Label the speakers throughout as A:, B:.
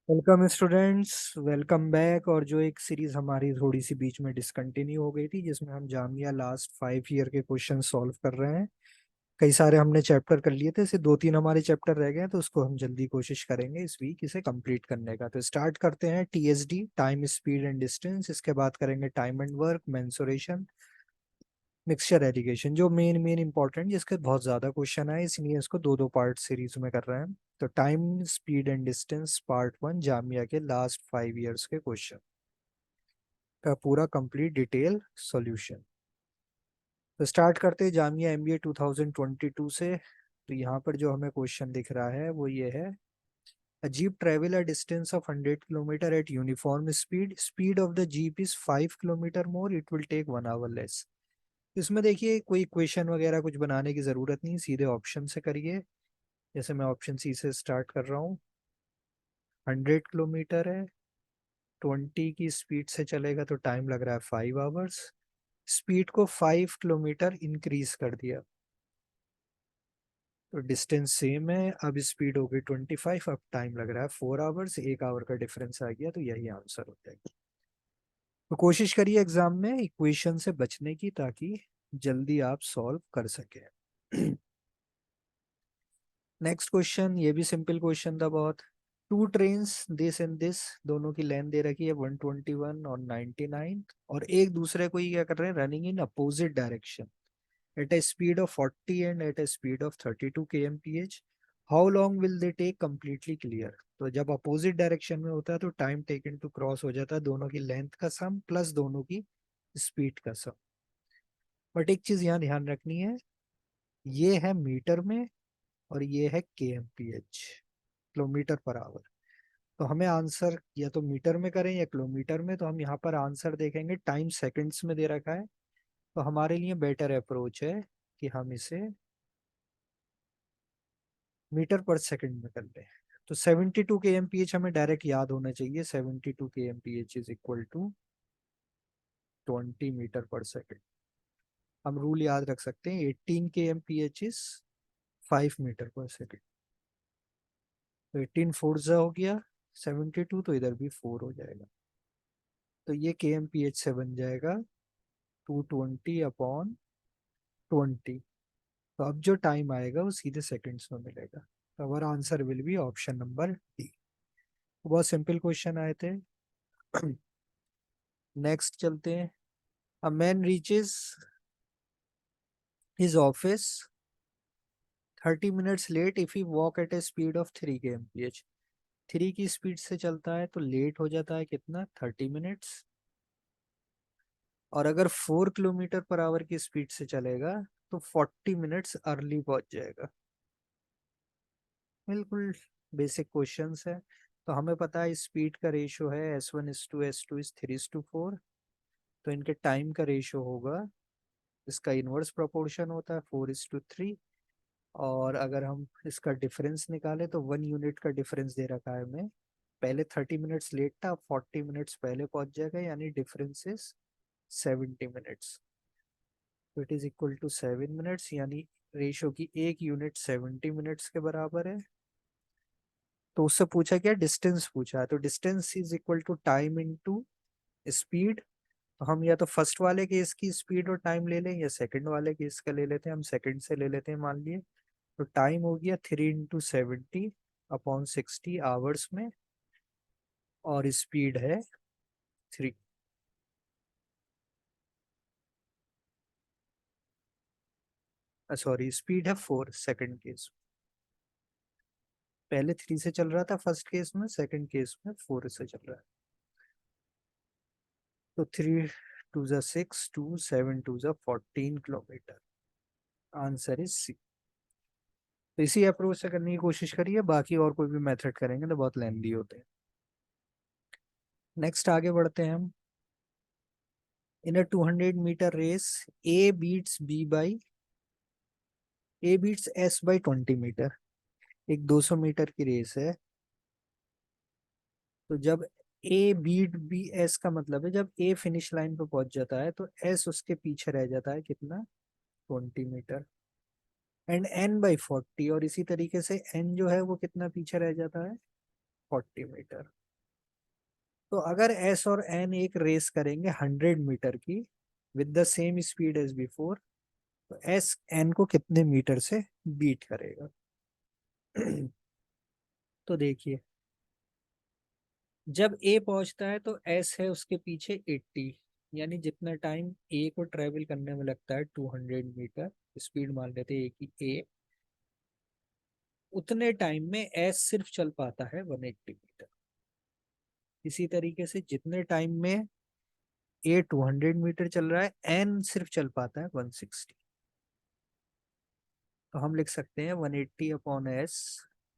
A: Welcome students, welcome back. और जो एक सीरीज हमारी थोड़ी सी बीच में डिसकंटिन्यू हो गई थी, जिसमें हम जामिया लास्ट 5 ईयर के क्वेश्चन सॉल्व कर रहे हैं। कई सारे हमने चैप्टर कर लिए थे, सिर्फ 2-3 हमारे चैप्टर रह गए हैं, तो उसको हम जल्दी कोशिश करेंगे इस वीक इसे कंप्लीट करने का। तो स्टार्ट करते हैं। TSD, time speed and distance. इसके बाद करेंगे time and work, mensuration, mixture allegation, जो मेन मेन इंपॉर्टेंट, जिसके बहुत ज्यादा क्वेश्चन है, इसलिए इसको दो दो पार्ट सीरीज में कर रहे हैं। तो time speed and distance part 1, Jamia के लास्ट 5 ईयर्स के क्वेश्चन का पूरा कंप्लीट डिटेल सॉल्यूशन। तो स्टार्ट करते हैं जामिया एमबीए 2022 से। तो यहाँ पर जो हमें क्वेश्चन दिख रहा है वो ये है: A jeep travel a distance of 100 kilometer at uniform speed. Speed of the jeep is 5 kilometer more. It will take 1 hour less. इसमें देखिए कोई इक्वेशन वगैरह कुछ बनाने की जरूरत नहीं, सीधे ऑप्शन से करिए। जैसे मैं ऑप्शन सी से स्टार्ट कर रहा हूँ। 100 किलोमीटर है, 20 की स्पीड से चलेगा तो टाइम लग रहा है 5 आवर्स। स्पीड को 5 किलोमीटर इंक्रीज कर दिया तो डिस्टेंस सेम है। अब स्पीड हो गई 25, अब टाइम लग रहा है 4 आवर्स। 1 आवर का डिफरेंस आ गया, तो यही आंसर हो जाएगा। तो कोशिश करिए एग्जाम में इक्वेशन से बचने की, ताकि जल्दी आप सॉल्व कर सके। नेक्स्ट क्वेश्चन, ये भी सिंपल क्वेश्चन था बहुत। Two trains this and this, दोनों की लेंथ दे रखी है 121 और 99, और एक दूसरे को ही क्या कर रहे हैं, running in opposite direction at a speed of 40 and at a speed of 32 kmph। How long will they take completely clear. तो जब अपोजिट डायरेक्शन में होता है तो टाइम टेकन टू क्रॉस हो जाता है दोनों की लेंथ का सम प्लस दोनों की स्पीड का सम। बट एक चीज यहाँ ध्यान रखनी है, ये है मीटर में और ये है kmph, किलोमीटर पर आवर। तो हमें आंसर या तो मीटर में करें या किलोमीटर में, तो हम यहाँ पर आंसर देखेंगे टाइम सेकंड्स में दे रखा है। तो हमारे लिए बेटर अप्रोच है कि हम इसे मीटर पर सेकंड में कर लें। तो 72 kmph हमें डायरेक्ट याद होना चाहिए। 72 kmph is equal to 20 metre per second. हम रूल याद रख सकते हैं, 18 kmph is 5 metre per second. तो 18 फोर जा हो गया 72, तो इधर भी 4 हो जाएगा। तो ये kmph से बन जाएगा 220/20। तो अब जो टाइम आएगा वो सीधे सेकंड्स में मिलेगा। तो हमारा answer will be option number D. बहुत सिंपल क्वेश्चन आए थे। नेक्स्ट चलते हैं। A man reaches his office 30 minutes late if he walk at a speed of 3 kmph। 3 की स्पीड से चलता है तो लेट हो जाता है कितना, 30 मिनट्स। और अगर 4 किलोमीटर पर आवर की स्पीड से चलेगा तो 40 मिनट्स अर्ली पहुंच जाएगा। बिल्कुल बेसिक क्वेश्चंस है। तो हमें पता है स्पीड का रेशियो है S1:S2:3:4। तो इनके टाइम का रेशियो होगा, इसका इनवर्स प्रोपोर्शन होता है 4:3। और अगर हम इसका डिफरेंस निकालें तो 1 यूनिट का डिफरेंस दे रखा है हमें। पहले 30 मिनट्स लेट था, अब 40 मिनट्स पहले पहुंच जाएगा, यानी डिफरेंस इज 70 मिनट्स। तो it is equal to 7 minutes, यानी रेशियो की एक यूनिट 70 मिनट्स के बराबर है। तो उससे पूछा क्या, डिस्टेंस पूछा है। तो distance is equal to time into speed. तो हम या तो फर्स्ट वाले केस की स्पीड और टाइम ले लें, या सेकंड वाले केस का ले लेते हैं। हम सेकंड से ले लेते हैं, मान लिए। तो टाइम हो गया 3 × 70/60 आवर्स में, और स्पीड है 3। सॉरी, स्पीड है 4 सेकंड केस। पहले 3 से चल रहा था फर्स्ट केस में, सेकंड केस में 4 से चल रहा है। तो 3 × 2 = 6, 2 7 × 2 = 14 किलोमीटर। आंसर इज सी। तो इसी अप्रोच से करने की कोशिश करिए, बाकी और कोई भी मेथड करेंगे तो बहुत लेंदी होते हैं। नेक्स्ट आगे बढ़ते हैं हम। In a 200 metre race, A beats B by A beats S by 20 metre. एक 200 मीटर की रेस है। तो जब ए बीट बी एस का मतलब है, जब ए फिनिश लाइन पे पहुंच जाता है तो एस उसके पीछे रह जाता है कितना, 20 मीटर। एंड एन बाई 40, और इसी तरीके से एन जो है वो कितना पीछे रह जाता है, 40 मीटर। तो अगर एस और एन एक रेस करेंगे 100 मीटर की with the same speed as before, तो एस एन को कितने मीटर से बीट करेगा? तो देखिए, जब ए पहुंचता है तो एस है उसके पीछे 80, यानी जितना टाइम ए को ट्रेवल करने में लगता है 200 मीटर, स्पीड मान लेते हैं ए की ए, उतने टाइम में एस सिर्फ चल पाता है 180 मीटर। इसी तरीके से जितने टाइम में ए 200 मीटर चल रहा है, एन सिर्फ चल पाता है 160। तो हम लिख सकते हैं 180 upon S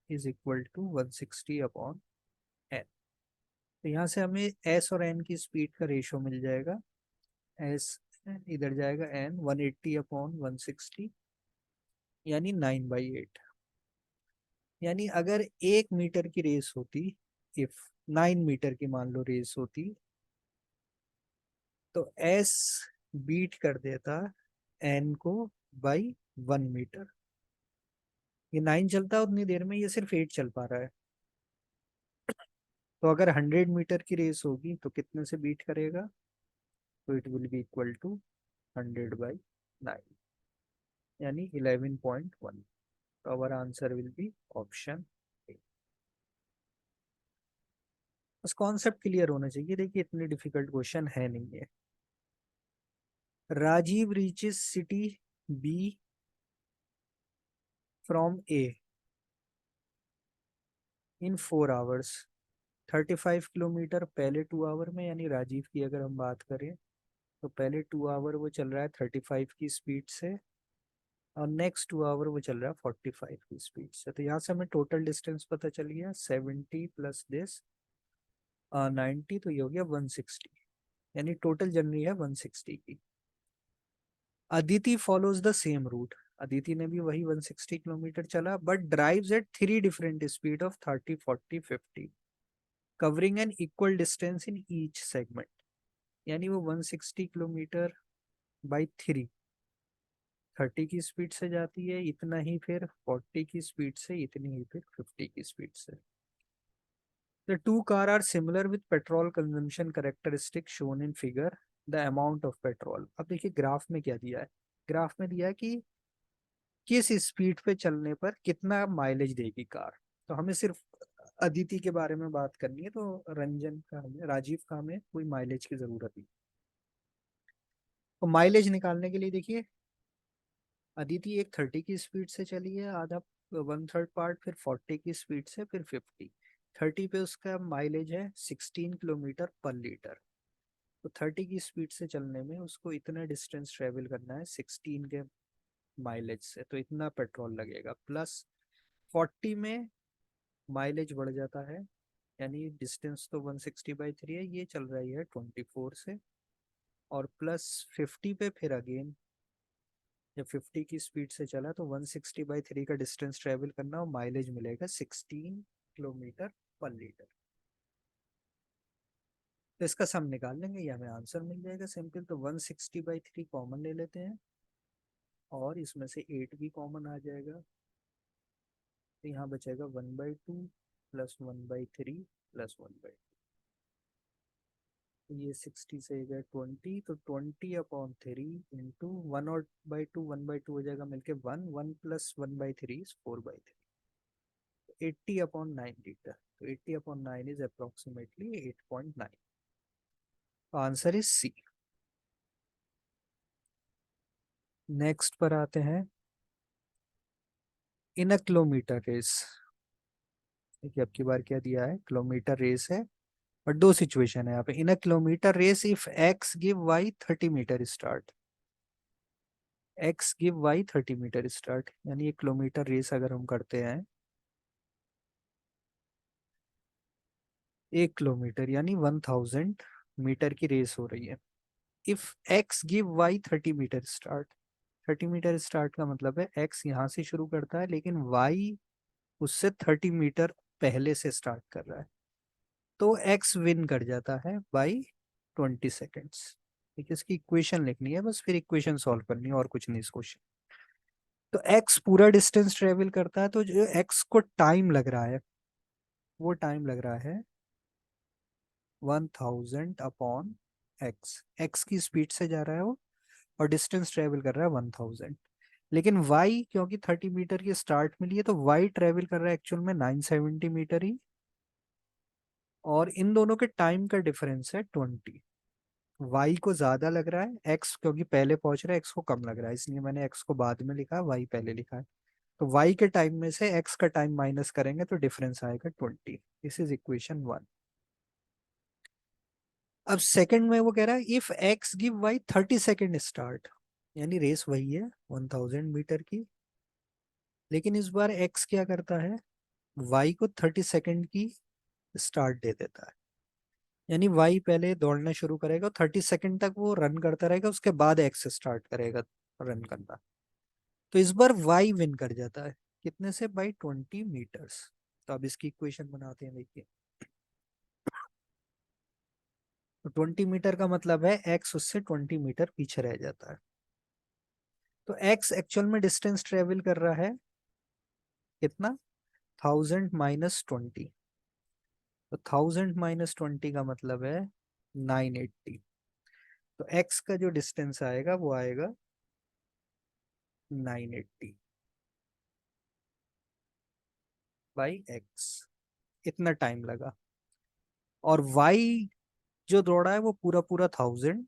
A: is equal to 160 upon N. तो यहाँ से हमें एस और एन की स्पीड का रेशियो मिल जाएगा। एस इधर जाएगा, एन 180 अपॉन 160, यानी 9/8। यानी अगर 1 मीटर की रेस होती, इफ 9 मीटर की मान लो रेस होती, तो एस बीट कर देता एन को बाई 1 मीटर। ये 9 चलता है उतनी देर में, ये सिर्फ 8 चल पा रहा है। तो अगर 100 मीटर की रेस होगी तो कितने से बीट करेगा? तो it will be equal to 100/9, यानी 11.1। तो our answer will be option A. बस कॉन्सेप्ट क्लियर होना चाहिए। देखिए इतनी डिफिकल्ट क्वेश्चन है नहीं है। Rajiv reaches city B from A in 4 hours, 35 kilometre पहले 2 आवर में, यानी राजीव की अगर हम बात करें तो पहले 2 आवर वो चल रहा है 35 की स्पीड से, और नेक्स्ट 2 आवर वो चल रहा है 45 की स्पीड से। तो यहाँ से हमें टोटल डिस्टेंस पता चल गया, 70 प्लस दिस 90, तो ये हो गया 160, यानी टोटल जर्नी है 160 की। Aditi follows the same route, Aditi ने भी वही 160 किलोमीटर चला, but drives at 3 different speed of 30, 40, 50, covering an equal distance in each segment. यानी वो 160 किलोमीटर बाई 3, 30 की स्पीड से जाती है इतना ही, फिर 40 की स्पीड से इतनी ही, फिर 50 की स्पीड से। The two car are similar with petrol consumption characteristic shown in figure, the amount of petrol। अब देखिए ग्राफ में क्या दिया है, ग्राफ में दिया है कि किस स्पीड पे चलने पर कितना माइलेज देगी कार। तो हमें सिर्फ अदिति के बारे में बात करनी है, तो रंजन का हमें, राजीव का हमें कोई माइलेज की जरूरत नहीं। तो माइलेज निकालने के लिए देखिए, अदिति एक 30 की स्पीड से चली है आधा, 1/3 पार्ट, फिर 40 की स्पीड से, फिर 50। 30 पे उसका माइलेज है 16 किलोमीटर पर लीटर। तो 30 की स्पीड से चलने में उसको इतना डिस्टेंस ट्रेवल करना है 16 के माइलेज से, तो इतना पेट्रोल लगेगा। प्लस 40 में माइलेज बढ़ जाता है, यानी डिस्टेंस तो 160/3 है, ये चल रही है 24 से, और प्लस 50 पे फिर अगेन जब 50 की स्पीड से चला तो 160/3 का डिस्टेंस ट्रेवल करना, और माइलेज मिलेगा 16 किलोमीटर पर लीटर। तो इसका सम निकाल लेंगे, ये हमें आंसर मिल जाएगा सिंपल। तो 160/3 कॉमन ले लेते हैं, और इसमें से 8 भी कॉमन आ जाएगा, तो यहाँ बचेगा 1/2 प्लस 1/3 प्लस 1/2। तो ये 60 से गए 20, तो 20/3 इंटू 1/2, 1/2 हो जाएगा मिलके 1 प्लस 1/3 इज 4/3, 80/9 लीटर। तो 80/9 is approximately 8.9। Answer is C. Next पर आते हैं, इन अ किलोमीटर रेस। देखिए अब की बार क्या दिया है, किलोमीटर रेस है, और दो सिचुएशन है यहाँ पे। In a kilometre race if X give Y 30 metre start, X give Y 30 metre start, यानी एक किलोमीटर रेस अगर हम करते हैं, 1 किलोमीटर यानी 1000 मीटर की रेस हो रही है। If X give Y 30 metre start, 30 metre start का मतलब है एक्स यहाँ से शुरू करता है, लेकिन वाई उससे 30 मीटर पहले से स्टार्ट कर रहा है, तो एक्स विन कर जाता है बाई 20 सेकेंड्स। ठीक है, इसकी इक्वेशन लिखनी है बस, फिर इक्वेशन सॉल्व करनी है, और कुछ नहीं इस क्वेश्चन। तो एक्स पूरा डिस्टेंस ट्रेवल करता है, तो जो एक्स को टाइम लग रहा है वो टाइम लग रहा है 1000 अपॉन एक्स, एक्स की स्पीड से जा रहा है वो, और डिस्टेंस ट्रेवल कर रहा है 1000। लेकिन वाई क्योंकि 30 मीटर की स्टार्ट मिली है, तो वाई ट्रेवल कर रहा है एक्चुअल में 970 मीटर ही, और इन दोनों के टाइम का डिफरेंस है 20। वाई को ज्यादा लग रहा है, एक्स क्योंकि पहले पहुंच रहा है एक्स को कम लग रहा है, इसलिए मैंने एक्स को बाद में लिखा है, वाई पहले लिखा है। तो वाई के टाइम में से एक्स का टाइम माइनस करेंगे तो डिफरेंस आएगा 20। This is equation 1। अब सेकंड में वो कह रहा है if X give Y 30 second start, यानी रेस वही है 1000 मीटर की, लेकिन इस बार एक्स क्या करता है, वाई को 30 सेकेंड की स्टार्ट दे देता है। यानी वाई पहले दौड़ना शुरू करेगा, 30 सेकेंड तक वो रन करता रहेगा, उसके बाद एक्स स्टार्ट करेगा रन करना। तो इस बार वाई विन कर जाता है, कितने से, बाई 20 मीटर्स। तो अब इसकी इक्वेशन बनाते हैं, देखिए। तो 20 मीटर का मतलब है एक्स उससे 20 मीटर पीछे रह जाता है। तो एक्स एक्चुअल में डिस्टेंस ट्रेवल कर रहा है कितना, 1000 - 20। तो 1000 - 20 का मतलब है 980। तो एक्स का जो डिस्टेंस आएगा वो आएगा 980 बाई एक्स, इतना टाइम लगा। और वाई जो दौड़ा है वो पूरा पूरा 1000,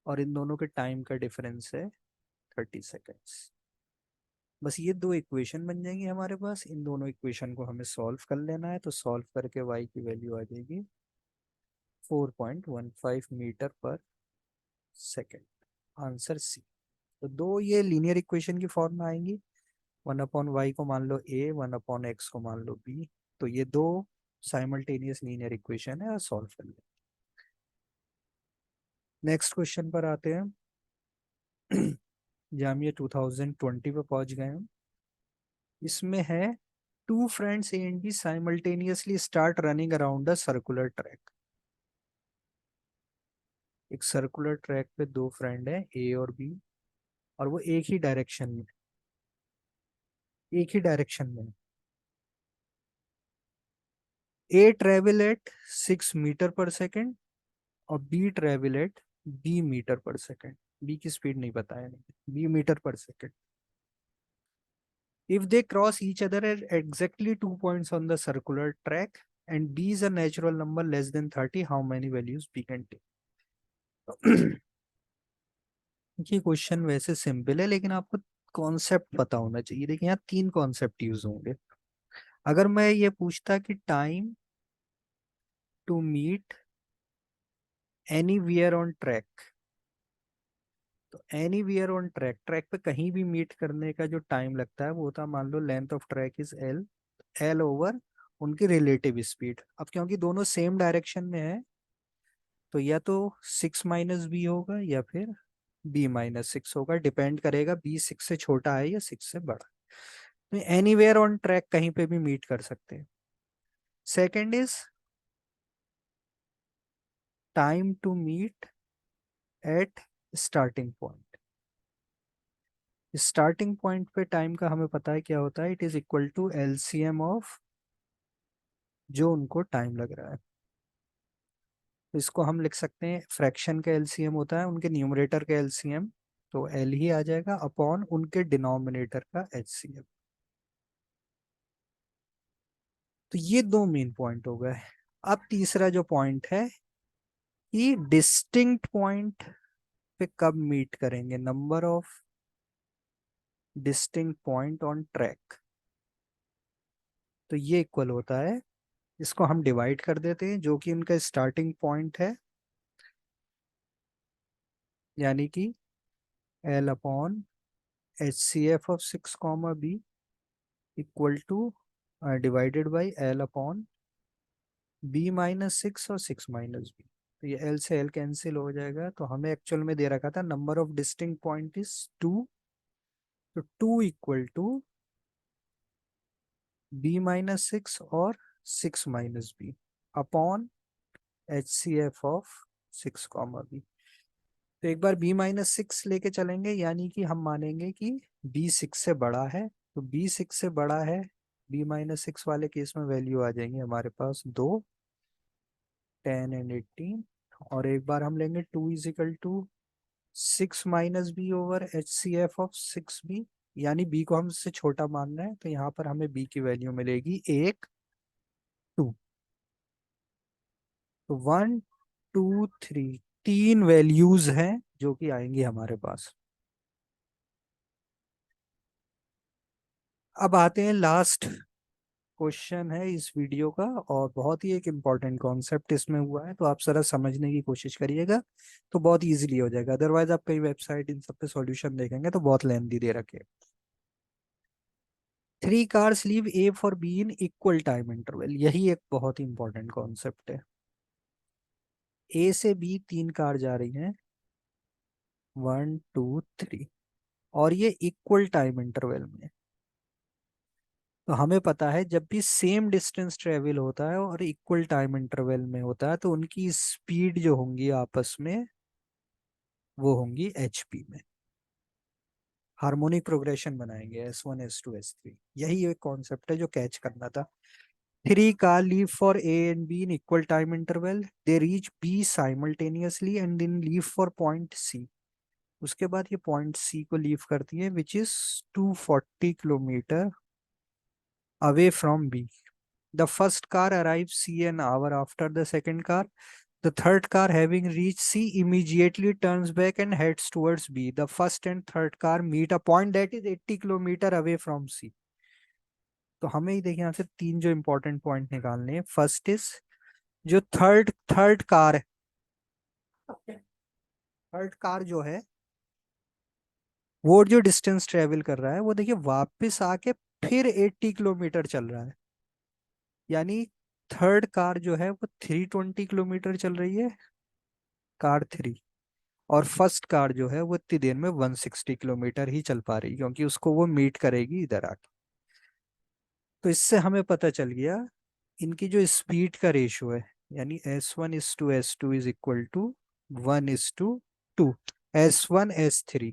A: और इन दोनों के टाइम का डिफरेंस है 30 सेकेंड्स। बस ये दो इक्वेशन बन जाएंगी हमारे पास, इन दोनों इक्वेशन को हमें सॉल्व कर लेना है। तो सॉल्व करके वाई की वैल्यू आ जाएगी 4.15 metre per second. Answer C. तो दो ये लीनियर इक्वेशन की फॉर्म में आएंगी, 1/y को मान लो a, 1/x को मान लो b। तो ये दो साइमल्टेनियस लीनियर इक्वेशन है, और सॉल्व कर ले। नेक्स्ट क्वेश्चन पर आते हैं। जामिया 2020 पे पहुंच गए हम। इसमें है two friends A and B simultaneously start running around a circular track. एक सर्कुलर ट्रैक पे दो फ्रेंड है ए और बी, और वो एक ही डायरेक्शन में। A travel at 6 metre per second, और B travel at b metre per second. B की स्पीड नहीं बताया, नहीं, b metre per second. If they cross each other at exactly 2 points on the circular track and b is a natural number less than 30, how many values b can take? ये question वैसे simple है, लेकिन आपको concept पता होना चाहिए। देखिए यहाँ तीन कॉन्सेप्ट यूज होंगे। अगर मैं ये पूछता कि time to meet anywhere on track, तो anywhere on track, track पे कहीं भी मीट करने का जो टाइम लगता है वो होता है, मान लो length of track is L, L over उनकी रिलेटिव स्पीड। अब क्योंकि दोनों सेम डायरेक्शन में है, तो या तो 6 - b होगा या फिर b - 6 होगा, डिपेंड करेगा बी 6 से छोटा है या 6 से बड़ा। तो एनी वेयर ऑन ट्रैक कहीं पे भी मीट कर सकते हैं। Second is time to meet at starting point. Starting point पे टाइम का हमें पता है क्या होता है, it is equal to LCM of जो उनको टाइम लग रहा है। तो इसको हम लिख सकते हैं, फ्रैक्शन का एलसीएम होता है उनके न्यूमरेटर का एलसीएम, तो एल ही आ जाएगा अपॉन उनके डिनोमिनेटर का एचसीएम। तो ये दो मेन पॉइंट हो गए। अब तीसरा जो पॉइंट है कि डिस्टिंक्ट पॉइंट पे कब मीट करेंगे, number of distinct point on track. तो ये इक्वल होता है, इसको हम डिवाइड कर देते हैं, जो कि उनका स्टार्टिंग पॉइंट है, यानी कि L upon H C F of 6, b equal to divided by L upon b - 6 और 6 - b। तो ये एल से एल कैंसिल हो जाएगा, तो हमें एक्चुअल में दे रखा था number of distinct point is 2। तो 2 इक्वल टू b - 6 और 6 - b upon H C F of 6, b। तो एक बार b - 6 लेके चलेंगे, यानी कि हम मानेंगे कि b 6 से बड़ा है। तो b 6 से बड़ा है, b - 6 वाले केस में वैल्यू आ जाएंगे हमारे पास 2। 10 एंड 18। और एक बार हम लेंगे 2 is equal to 6 minus B over H C F of 6b, यानी b को हम इससे छोटा मान रहे हैं, तो यहाँ पर हमें b की वैल्यू मिलेगी 1 2। तो 1 2 3 तीन वैल्यूज हैं जो कि आएंगी हमारे पास। अब आते हैं लास्ट क्वेश्चन है इस वीडियो का, और बहुत ही एक इम्पॉर्टेंट कॉन्सेप्ट इसमें हुआ है, तो आप जरा समझने की कोशिश करिएगा तो बहुत इजीली हो जाएगा। अदरवाइज आप कई वेबसाइट इन सब पे सॉल्यूशन देखेंगे तो बहुत लेंथी दे रखे। 3 cars leave A for B in equal time interval, यही एक बहुत ही इंपॉर्टेंट कॉन्सेप्ट है। ए से बी 3 कार जा रही हैं, 1 2 3, और ये इक्वल टाइम इंटरवल में। तो हमें पता है जब भी सेम डिस्टेंस ट्रेवल होता है और इक्वल टाइम इंटरवल में होता है तो उनकी स्पीड जो होंगी आपस में वो होंगी एचपी में। हार्मोनिक प्रोग्रेशन बनाएंगे S1 S2 S3, यही एक कॉन्सेप्ट है जो कैच करना था। 3 car leave for A and B in equal time interval, they reach B simultaneously and then leave for point C. उसके बाद ये पॉइंट सी को लीव करती है which is 240 kilometre away from B. The first car arrives C an hour after the second car. The third car, having reached C, immediately turns back and heads towards B. The first and third car meet a point that is 80 kilometre away from C. तो हमें ही देखिए यहाँ से तीन जो important point निकालने हैं। First is जो थर्ड कार है, थर्ड कार जो है वो जो डिस्टेंस ट्रेवल कर रहा है वो देखिए वापस आके फिर 80 किलोमीटर चल रहा है, यानी थर्ड कार जो है वो 320 किलोमीटर चल रही है, कार 3। और फर्स्ट कार जो है वो इतनी देर में 160 किलोमीटर ही चल पा रही, क्योंकि उसको वो मीट करेगी इधर आके। तो इससे हमें पता चल गया इनकी जो स्पीड का रेशियो है, यानी S1:S2 is equal to 1:2, S1 S3।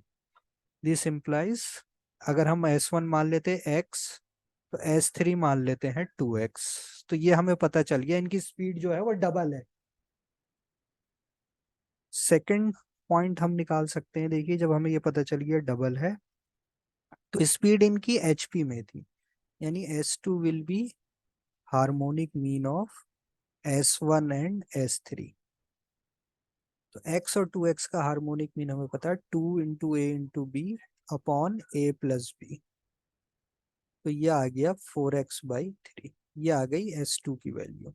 A: This implies अगर हम S1 मान लेते हैं x, तो S3 मान लेते हैं 2x। तो ये हमें पता चल गया इनकी स्पीड जो है वो डबल है। सेकंड पॉइंट हम निकाल सकते हैं, देखिए जब हमें ये पता चल गया डबल है तो स्पीड इनकी एचपी में थी, यानी S2 will be harmonic mean of S1 and S3। तो x और 2x का हार्मोनिक मीन हमें पता है 2 × a × b अपॉन a+b। तो ये आ गया 4x/3, ये आ गई S2 की वैल्यू।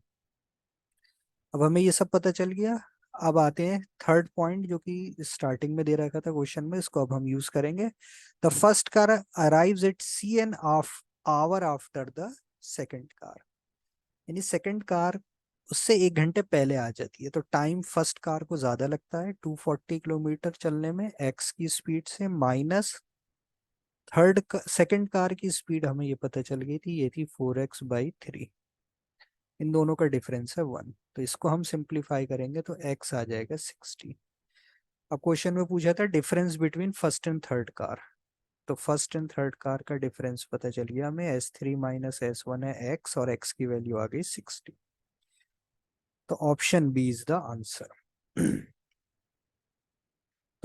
A: अब हमें ये सब पता चल गया। अब आते हैं थर्ड पॉइंट जो कि स्टार्टिंग में दे रखा था क्वेश्चन में, इसको अब हम यूज करेंगे। The first car arrives at C an hour after the second car, यानी सेकंड कार उससे 1 घंटे पहले आ जाती है, तो टाइम फर्स्ट कार को ज्यादा लगता है 240 किलोमीटर चलने में एक्स की स्पीड से, माइनस सेकंड कार की स्पीड हमें ये पता चल गई थी, ये थी 4x/3। इन दोनों का डिफरेंस है 1, तो इसको हम सिंप्लीफाई करेंगे तो x आ जाएगा 60। अब क्वेश्चन में पूछा था difference between first and third car, तो फर्स्ट एंड थर्ड कार का डिफरेंस पता चल गया हमें, S3 - S1 है x, और x की वैल्यू आ गई 60। तो option B is the answer.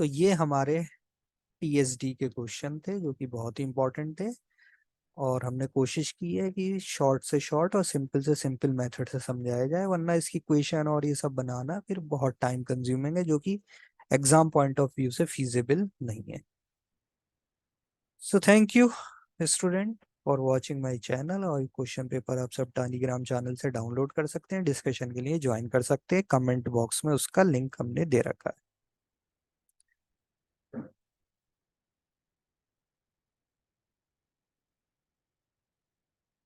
A: तो ये हमारे टीएसडी के क्वेश्चन थे जो कि बहुत ही इंपॉर्टेंट थे, और हमने कोशिश की है कि शॉर्ट से शॉर्ट और सिंपल से सिंपल मेथड से समझाया जाए, वरना इसकी क्वेश्चन और ये सब बनाना फिर बहुत टाइम कंज्यूमिंग है जो कि एग्जाम पॉइंट ऑफ व्यू से फीजिबल नहीं है। So thank you student for watching my channel, और क्वेश्चन पेपर आप सब टालीग्राम चैनल से डाउनलोड कर सकते हैं, डिस्कशन के लिए ज्वाइन कर सकते हैं, कमेंट बॉक्स में उसका लिंक हमने दे रखा है।